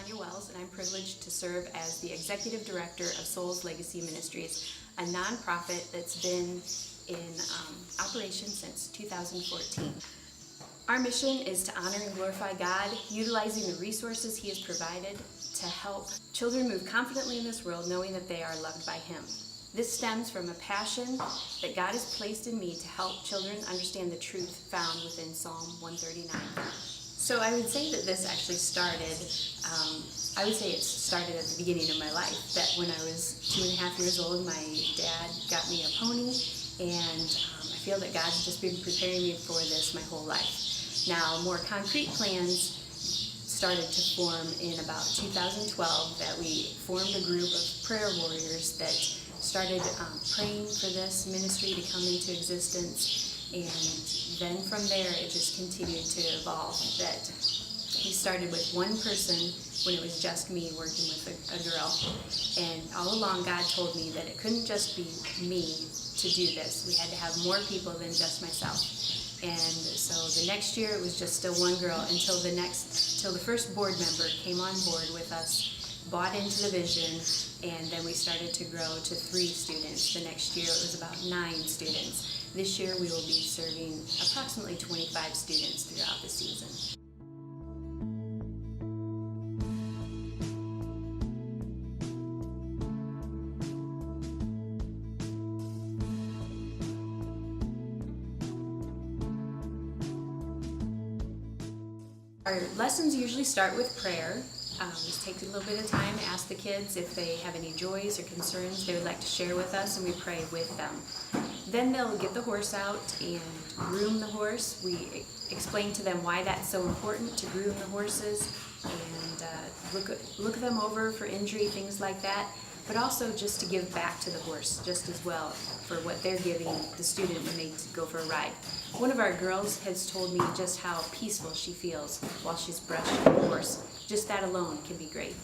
And I'm privileged to serve as the Executive Director of Souls Legacy Ministries, a nonprofit that's been in operation since 2014. Our mission is to honor and glorify God, utilizing the resources He has provided to help children move confidently in this world, knowing that they are loved by Him. This stems from a passion that God has placed in me to help children understand the truth found within Psalm 139. So I would say that this actually started, it started at the beginning of my life. That when I was 2.5 years old, my dad got me a pony, and I feel that God's just been preparing me for this my whole life. Now, more concrete plans started to form in about 2012, that we formed a group of prayer warriors that started praying for this ministry to come into existence. And then from there, it just continued to evolve. That he started with one person when it was just me working with a girl. And all along, God told me that it couldn't just be me to do this. We had to have more people than just myself. And so the next year, it was just still one girl until the first board member came on board with us, bought into the vision, and then we started to grow to 3 students. The next year, it was about 9 students. This year we will be serving approximately 25 students throughout the season. Our lessons usually start with prayer. Just take a little bit of time to ask the kids if they have any joys or concerns they would like to share with us, and we pray with them. Then they'll get the horse out and groom the horse. We explain to them why that's so important to groom the horses, and look them over for injury, things like that, but also just to give back to the horse just as well for what they're giving the student when they go for a ride. One of our girls has told me just how peaceful she feels while she's brushing the horse. Just that alone can be great.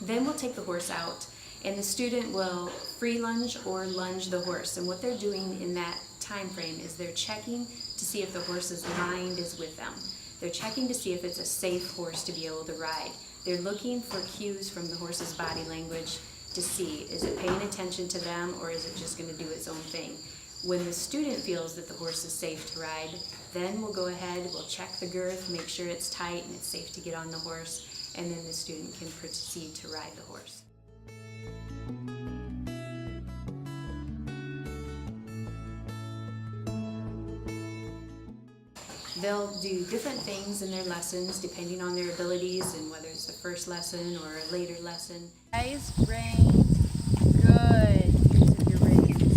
Then we'll take the horse out, and the student will free lunge or lunge the horse. And what they're doing in that time frame is they're checking to see if the horse's mind is with them. They're checking to see if it's a safe horse to be able to ride. They're looking for cues from the horse's body language to see, is it paying attention to them, or is it just going to do its own thing? When the student feels that the horse is safe to ride, then we'll go ahead, we'll check the girth, make sure it's tight and it's safe to get on the horse, and then the student can proceed to ride the horse. They'll do different things in their lessons depending on their abilities and whether it's the first lesson or a later lesson. Eyes, reins, good. Here's your reins.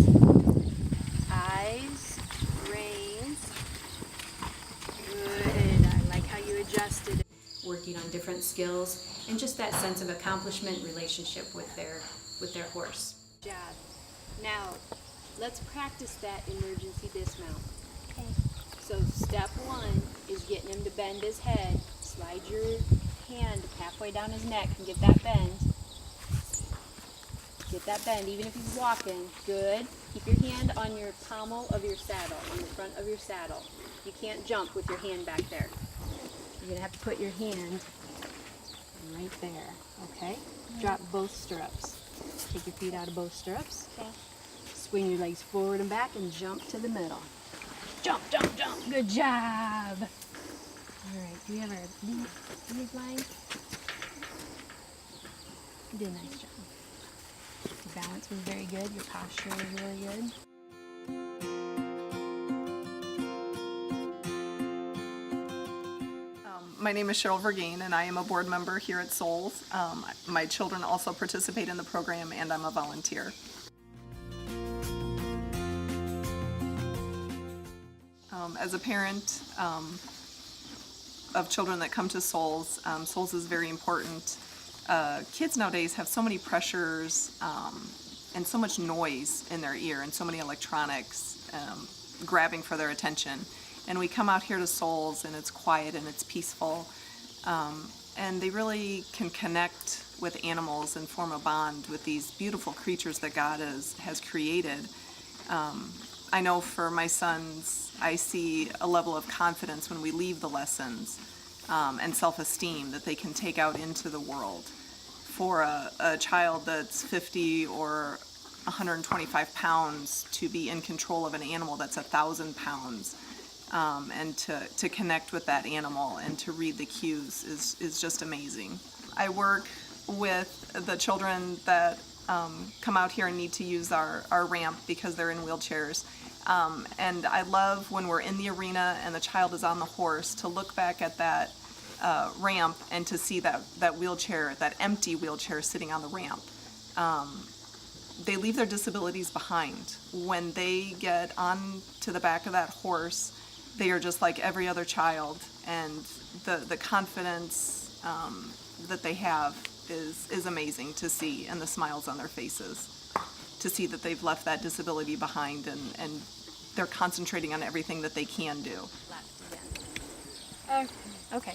Eyes, reins, good. I like how you adjusted it. Working on different skills and just that sense of accomplishment relationship with their horse. Job. Now, let's practice that emergency dismount. Okay. So step 1 is getting him to bend his head. Slide your hand halfway down his neck and get that bend. Get that bend even if he's walking. Good. Keep your hand on your pommel of your saddle, on the front of your saddle. You can't jump with your hand back there. You're going to have to put your hand right there, okay? Drop both stirrups. Take your feet out of both stirrups. Okay. Swing your legs forward and back and jump to the middle. Jump, jump, jump. Good job. All right, do we have our lead line? You did a nice job. Your balance was very good. Your posture was really good. My name is Cheryl Vergain, and I am a board member here at Souls. My children also participate in the program, and I'm a volunteer. As a parent of children that come to Souls, Souls is very important. Kids nowadays have so many pressures and so much noise in their ear and so many electronics grabbing for their attention. And we come out here to Souls and it's quiet and it's peaceful. And they really can connect with animals and form a bond with these beautiful creatures that God has created. I know for my sons, I see a level of confidence when we leave the lessons. and self-esteem that they can take out into the world. For a child that's 50 or 125 pounds to be in control of an animal that's 1,000 pounds, and to connect with that animal and to read the cues is just amazing. I work with the children that come out here and need to use our ramp because they're in wheelchairs. And I love when we're in the arena and the child is on the horse to look back at that ramp and to see that wheelchair, that empty wheelchair sitting on the ramp. They leave their disabilities behind. When they get on to the back of that horse, they are just like every other child, and the confidence that they have is amazing to see, and the smiles on their faces, to see that they've left that disability behind and they're concentrating on everything that they can do. Okay.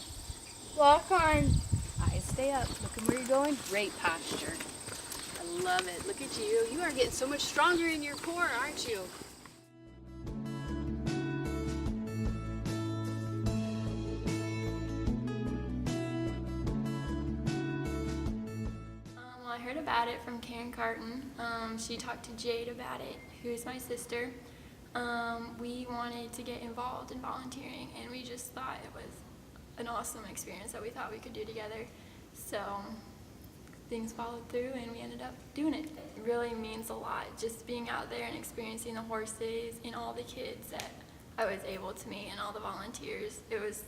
Walk on. Eyes stay up. Looking where you're going. Great posture. I love it. Look at you. You are getting so much stronger in your core, aren't you? Well, I heard about it from Karen Carton. She talked to Jade about it, who is my sister. We wanted to get involved in volunteering, and we just thought it was an awesome experience that we thought we could do together. So things followed through, and we ended up doing it. It really means a lot, just being out there and experiencing the horses and all the kids that I was able to meet and all the volunteers. It was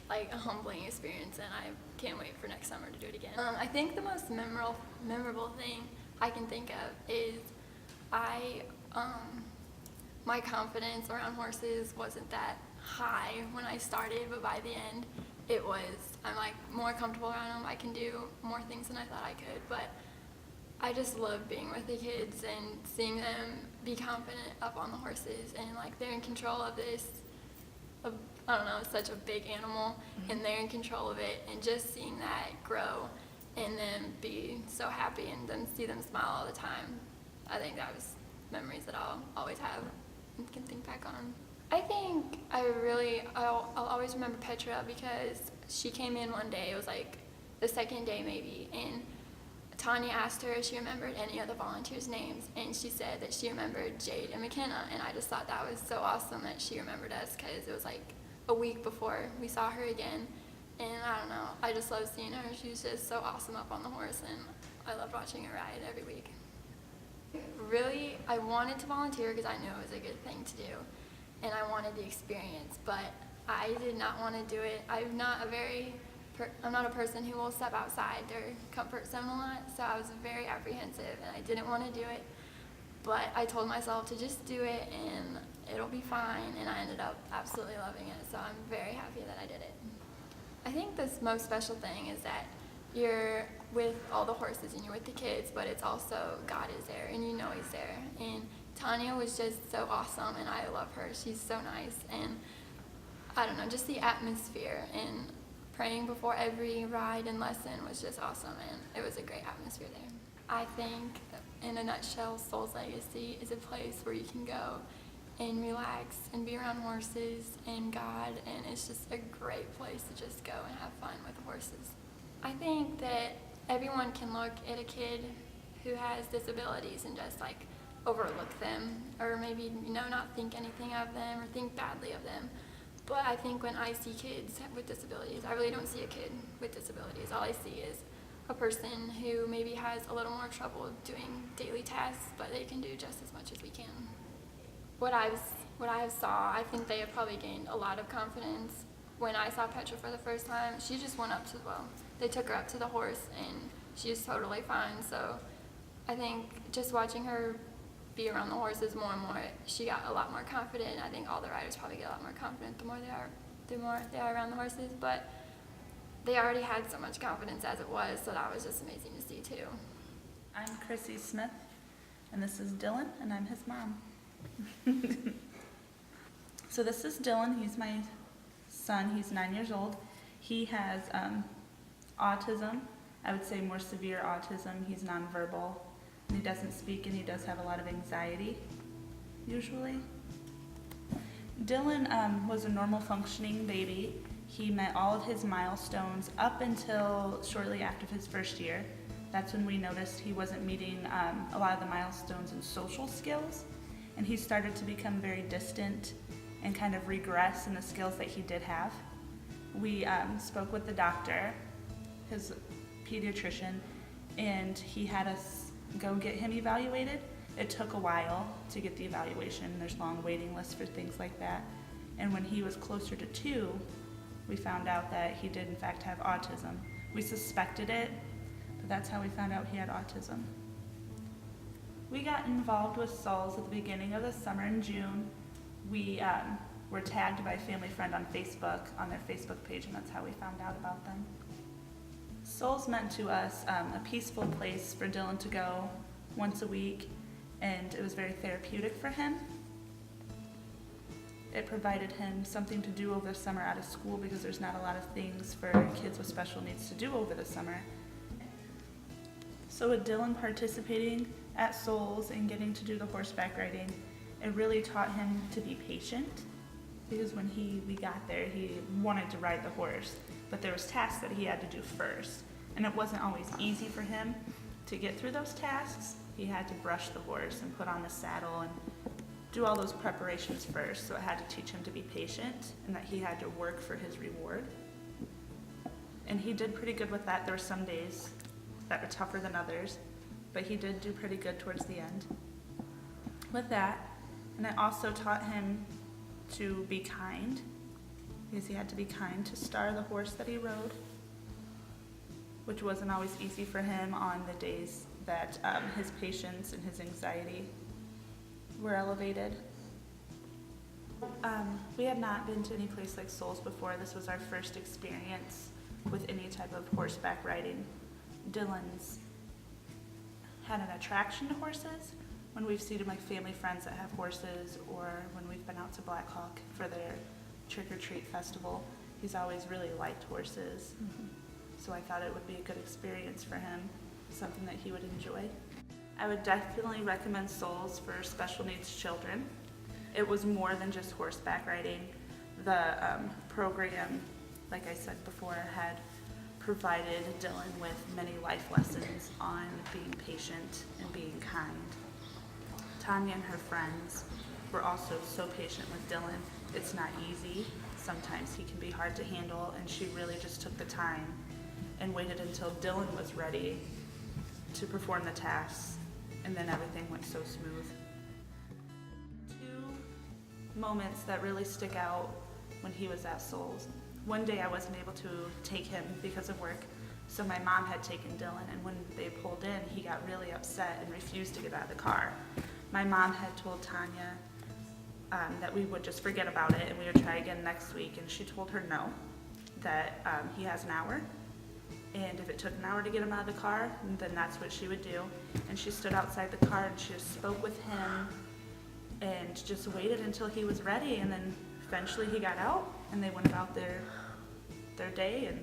like a humbling experience, and I can't wait for next summer to do it again. I think the most memorable thing I can think of is my confidence around horses wasn't that high when I started, but by the end it was. I'm like more comfortable around them. I can do more things than I thought I could, but I just love being with the kids and seeing them be confident up on the horses, and like they're in control of this, I don't know, it's such a big animal, and they're in control of it, and just seeing that grow and then be so happy and then see them smile all the time. I think that was memories that I'll always have and can think back on. I think I'll always remember Petra because she came in one day, it was like the second day maybe, and Tanya asked her if she remembered any of the volunteers' names, and she said that she remembered Jade and McKenna, and I just thought that was so awesome that she remembered us, because it was like a week before we saw her again, and I don't know, I just love seeing her. She was just so awesome up on the horse, and I loved watching her ride every week. Really, I wanted to volunteer because I knew it was a good thing to do, and I wanted the experience, but I did not want to do it. I'm not a person who will step outside their comfort zone a lot, so I was very apprehensive and I didn't want to do it, but I told myself to just do it and it'll be fine, and I ended up absolutely loving it, so I'm very happy that I did it. I think the most special thing is that you're with all the horses and you're with the kids, but it's also God is there and you know He's there. And Tanya was just so awesome, and I love her. She's so nice, and I don't know, just the atmosphere and praying before every ride and lesson was just awesome, and it was a great atmosphere there. I think, in a nutshell, Souls Legacy is a place where you can go and relax and be around horses and God, and it's just a great place to just go and have fun with the horses. I think that everyone can look at a kid who has disabilities and just like overlook them, or maybe, not think anything of them or think badly of them. But I think when I see kids with disabilities, I really don't see a kid with disabilities. All I see is a person who maybe has a little more trouble doing daily tasks, but they can do just as much as we can. What I saw, I think they have probably gained a lot of confidence. When I saw Petra for the first time, she just went up to, they took her up to the horse, and she's totally fine. So I think just watching her be around the horses more and more, she got a lot more confident. I think all the riders probably get a lot more confident the more they are around the horses, but they already had so much confidence as it was, so that was just amazing to see too. I'm Chrissy Smith, and this is Dylan, and I'm his mom. So this is Dylan. He's my son. He's 9 years old. He has autism. I would say more severe autism. He's nonverbal, and he doesn't speak, and he does have a lot of anxiety, usually. Dylan was a normal functioning baby. He met all of his milestones up until shortly after his first year. That's when we noticed he wasn't meeting a lot of the milestones in social skills, and he started to become very distant and kind of regress in the skills that he did have. We spoke with the doctor, his pediatrician, and he had us go get him evaluated. It took a while to get the evaluation. There's long waiting lists for things like that. And when he was closer to 2, we found out that he did in fact have autism. We suspected it, but that's how we found out he had autism. We got involved with Souls at the beginning of the summer in June. We were tagged by a family friend on Facebook, on their Facebook page, and that's how we found out about them. Souls meant to us a peaceful place for Dylan to go once a week, and it was very therapeutic for him. It provided him something to do over the summer out of school because there's not a lot of things for kids with special needs to do over the summer. So with Dylan participating at Souls and getting to do the horseback riding, it really taught him to be patient, because when we got there, he wanted to ride the horse, but there was tasks that he had to do first, and it wasn't always easy for him to get through those tasks. He had to brush the horse and put on the saddle and do all those preparations first, so it had to teach him to be patient and that he had to work for his reward. And he did pretty good with that. There were some days that were tougher than others, but he did do pretty good towards the end with that. And I also taught him to be kind, because he had to be kind to Star, the horse that he rode, which wasn't always easy for him on the days that his patience and his anxiety were elevated. We had not been to any place like Souls before. This was our first experience with any type of horseback riding. Dylan's had an attraction to horses. When we've seen like family friends that have horses, or when we've been out to Black Hawk for their trick-or-treat festival, he's always really liked horses. Mm-hmm. So I thought it would be a good experience for him, something that he would enjoy. I would definitely recommend Souls for special needs children. It was more than just horseback riding. The program, like I said before, had provided Dylan with many life lessons on being patient and being kind. Tanya and her friends were also so patient with Dylan. It's not easy. Sometimes he can be hard to handle, and she really just took the time and waited until Dylan was ready to perform the tasks, and then everything went so smooth. 2 moments that really stick out when he was at Souls. One day I wasn't able to take him because of work, so my mom had taken Dylan, and when they pulled in, he got really upset and refused to get out of the car. My mom had told Tanya that we would just forget about it and we would try again next week, and she told her no, that he has an hour, and if it took an hour to get him out of the car, then that's what she would do. And she stood outside the car and she just spoke with him and just waited until he was ready, and then eventually he got out and they went about their day, and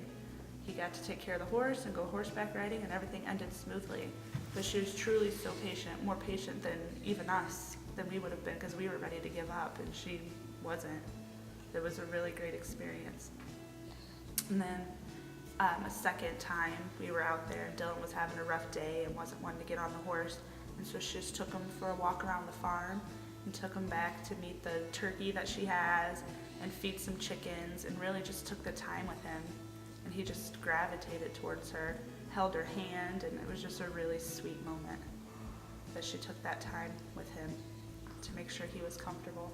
he got to take care of the horse and go horseback riding, and everything ended smoothly. But she was truly so patient, more patient than even us, than we would have been, because we were ready to give up and she wasn't. It was a really great experience. And then a second time we were out there, Dylan was having a rough day and wasn't wanting to get on the horse, and so she just took him for a walk around the farm and took him back to meet the turkey that she has and feed some chickens, and really just took the time with him, and he just gravitated towards her, held her hand, and it was just a really sweet moment that she took that time with him to make sure he was comfortable.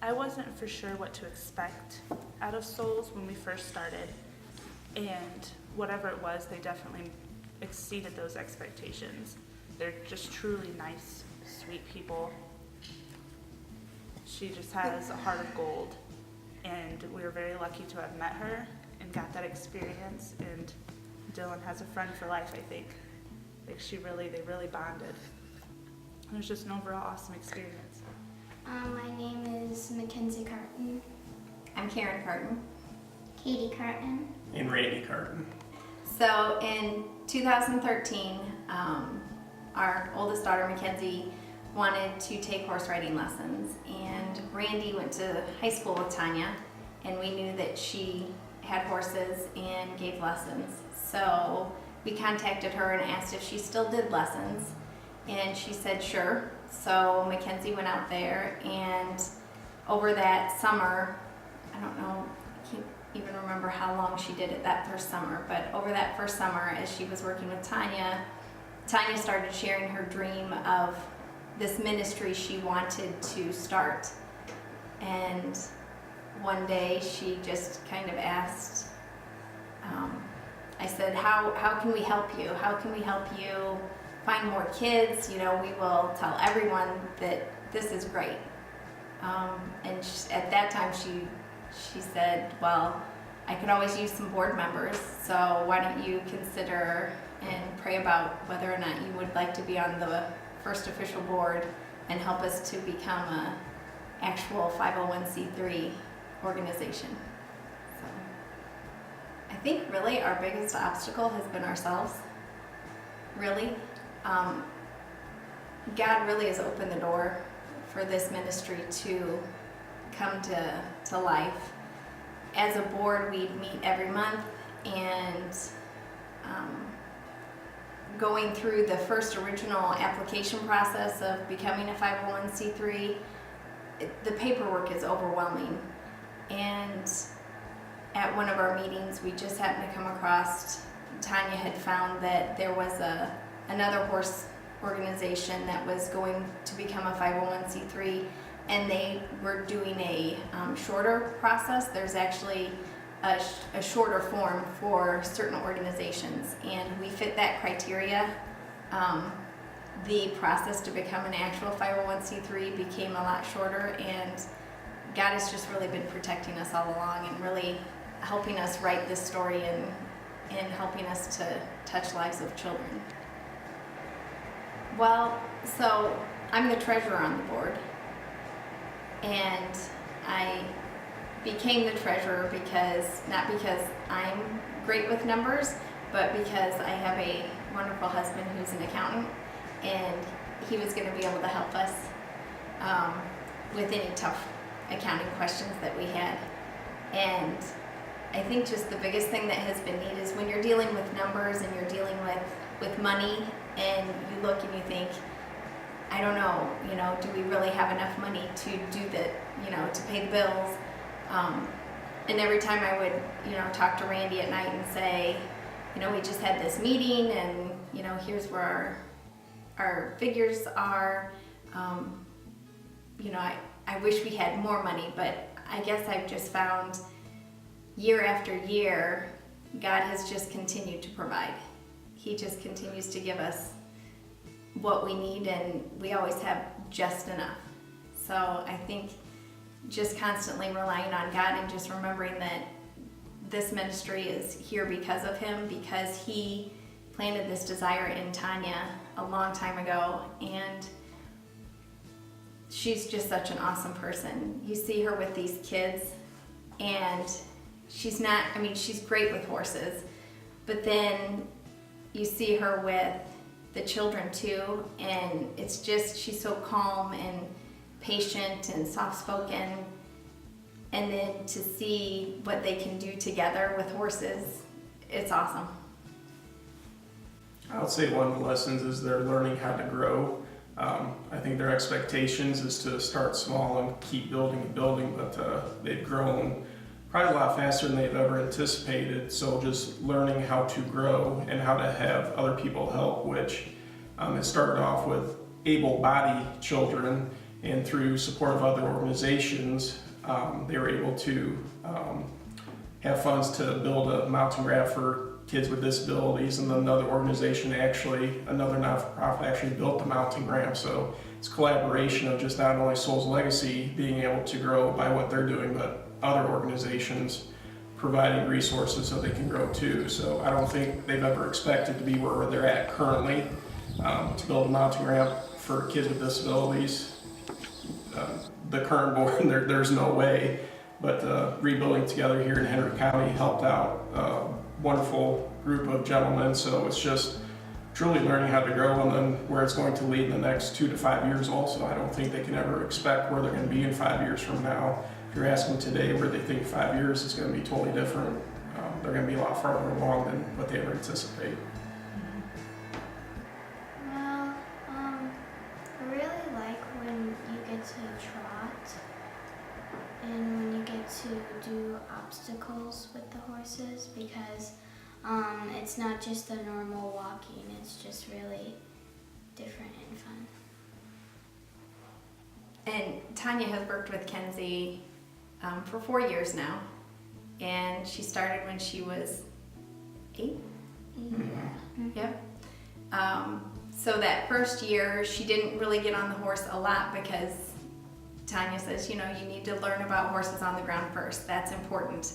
I wasn't for sure what to expect out of Souls when we first started, and whatever it was, they definitely exceeded those expectations. They're just truly nice, sweet people. She just has a heart of gold, and we were very lucky to have met her and got that experience, and Dylan has a friend for life, I think. Like they really bonded. It was just an overall awesome experience. My name is Mackenzie Carton. I'm Karen Carton. Katie Carton. And Randy Carton. So in 2013, our oldest daughter, Mackenzie, wanted to take horse riding lessons, and Randy went to high school with Tanya, and we knew that she had horses and gave lessons. So we contacted her and asked if she still did lessons, and she said sure. So Mackenzie went out there, and over that summer, I don't know, I can't even remember how long she did it that first summer, but over that first summer, as she was working with Tanya started sharing her dream of this ministry she wanted to start. And one day she just kind of asked, I said, how can we help you? How can we help you find more kids? You know, we will tell everyone that this is great. And at that time she said, well, I could always use some board members, so why don't you consider and pray about whether or not you would like to be on the first official board and help us to become a actual 501c3 organization. So I think really our biggest obstacle has been ourselves. Really. God really has opened the door for this ministry to come to life. As a board, we meet every month, and going through the first original application process of becoming a 501c3, the paperwork is overwhelming. And at one of our meetings, we just happened to come across, Tanya had found that there was another horse organization that was going to become a 501c3, and they were doing a shorter process. There's actually a shorter form for certain organizations, and we fit that criteria. The process to become an actual 501c3 became a lot shorter, and God has just really been protecting us all along and really helping us write this story and helping us to touch lives of children. Well, so I'm the treasurer on the board, and I became the treasurer not because I'm great with numbers, but because I have a wonderful husband who's an accountant, and he was going to be able to help us with any tough accounting questions that we had. And I think just the biggest thing that has been neat is when you're dealing with numbers and you're dealing with money, and you look and you think, I don't know, do we really have enough money to do that, to pay the bills? And every time I would, talk to Randy at night and say, we just had this meeting, and, here's where our figures are. I wish we had more money, but I guess I've just found year after year, God has just continued to provide. He just continues to give us what we need, and we always have just enough. So I think just constantly relying on God and just remembering that this ministry is here because of Him, because He planted this desire in Tanya a long time ago, and she's just such an awesome person. You see her with these kids, and she's great with horses, but then you see her with the children too, and it's just, she's so calm and patient and soft-spoken, and then to see what they can do together with horses, it's awesome. I would say one of the lessons is they're learning how to grow. I think their expectations is to start small and keep building and building, but they've grown probably a lot faster than they've ever anticipated. So just learning how to grow and how to have other people help, which it started off with able-bodied children, and through support of other organizations, they were able to have funds to build a mountain ramp for kids with disabilities, and then another organization, another not-for-profit, actually built the mountain ramp. So it's collaboration of just not only Souls Legacy being able to grow by what they're doing, but other organizations providing resources so they can grow too. So I don't think they've ever expected to be where they're at currently, to build a mountain ramp for kids with disabilities. The current board, there's no way, but Rebuilding Together here in Henry County helped out a wonderful group of gentlemen. So it's just truly learning how to grow, and then where it's going to lead in the next 2 to 5 years also. I don't think they can ever expect where they're going to be in 5 years from now. if you're asking today where they think 5 years is going to be totally different, they're going to be a lot farther along than what they ever anticipate. Well, I really like when you get to trot and when you get to do obstacles with the horses, because it's not just the normal walking, it's just really different and fun. And Tanya has worked with Kenzie for 4 years now, and she started when she was 8. Yep. So that first year, she didn't really get on the horse a lot because Tanya says, you know, you need to learn about horses on the ground first. That's important.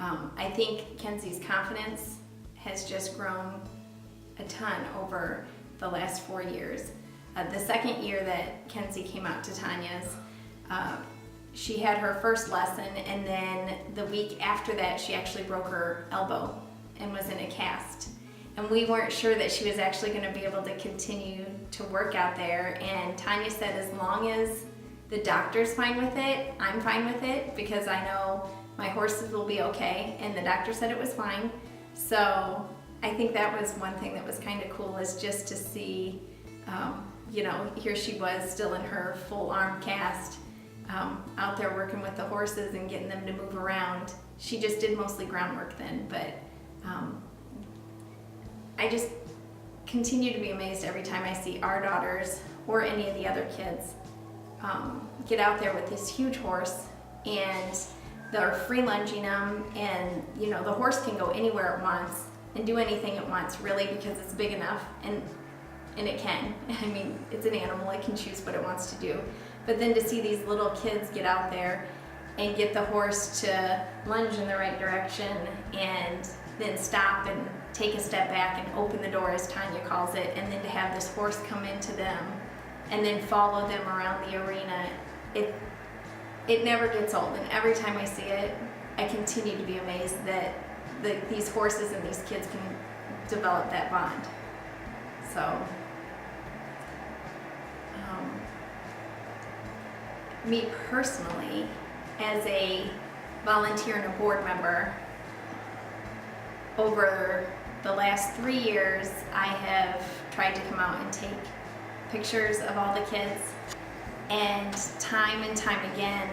I think Kenzie's confidence has just grown a ton over the last 4 years. The second year that Kenzie came out to Tanya's, she had her first lesson, and then the week after that, she actually broke her elbow and was in a cast. And we weren't sure that she was actually going to be able to continue to work out there. And Tanya said, as long as the doctor's fine with it, I'm fine with it, because I know my horses will be okay. And the doctor said it was fine. So I think that was one thing that was kind of cool, is just to see, you know, here she was still in her full arm cast, out there working with the horses and getting them to move around. She just did mostly groundwork then, but I just continue to be amazed every time I see our daughters or any of the other kids get out there with this huge horse, and they're free lunging them, and you know, the horse can go anywhere it wants and do anything it wants, really, because it's big enough, and it can. I mean, it's an animal, it can choose what it wants to do. But then to see these little kids get out there and get the horse to lunge in the right direction and then stop and take a step back and open the door, as Tanya calls it, and then to have this horse come into them and then follow them around the arena, it never gets old. And every time I see it, I continue to be amazed that these horses and these kids can develop that bond. So, me personally, as a volunteer and a board member, over the last 3 years, I have tried to come out and take pictures of all the kids, and time again,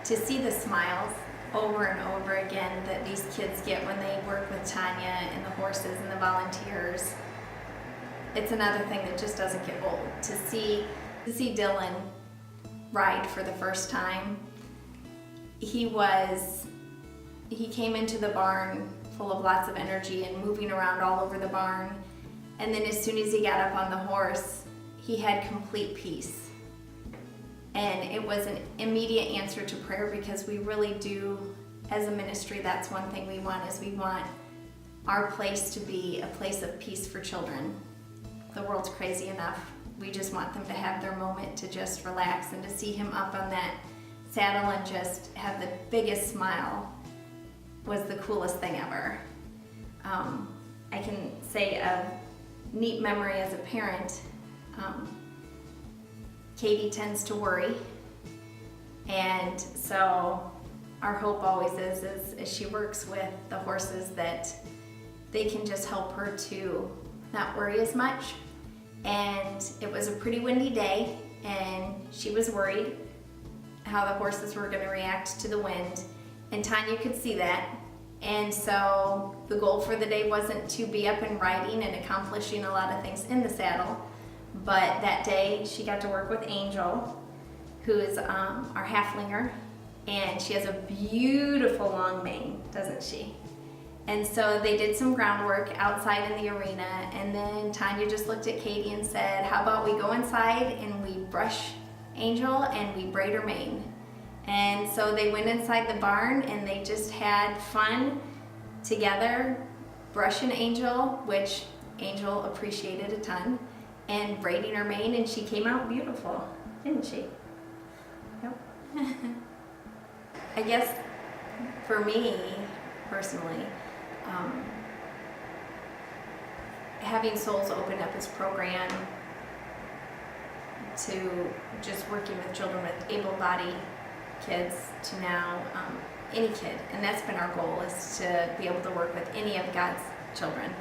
to see the smiles over and over again that these kids get when they work with Tanya and the horses and the volunteers. It's another thing that just doesn't get old. To see Dylan ride for the first time, he came into the barn full of lots of energy and moving around all over the barn, and then as soon as he got up on the horse, he had complete peace. And it was an immediate answer to prayer, because we really do, as a ministry, that's one thing we want, is we want our place to be a place of peace for children. The world's crazy enough. We just want them to have their moment to just relax, and to see him up on that saddle and just have the biggest smile was the coolest thing ever. I can say a neat memory as a parent. Katie tends to worry, and so our hope always is as she works with the horses, that they can just help her to not worry as much. And it was a pretty windy day, and she was worried how the horses were going to react to the wind, and Tanya could see that. And so the goal for the day wasn't to be up and riding and accomplishing a lot of things in the saddle, but that day she got to work with Angel, who is our halflinger, and she has a beautiful long mane, doesn't she? And so they did some groundwork outside in the arena, and then Tanya just looked at Katie and said, how about we go inside and we brush Angel and we braid her mane? And so they went inside the barn and they just had fun together, brushing Angel, which Angel appreciated a ton, and braiding her mane, and she came out beautiful, didn't she? Yep. I guess for me, personally, having Souls open up this program to just working with children with able-bodied kids to now any kid, and that's been our goal, is to be able to work with any of God's children.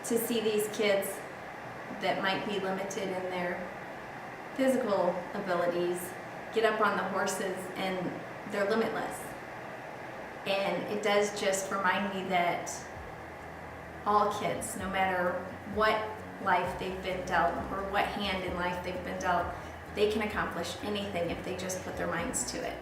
To see these kids that might be limited in their physical abilities get up on the horses and they're limitless. And it does just remind me that all kids, no matter what life they've been dealt or what hand in life they've been dealt, they can accomplish anything if they just put their minds to it.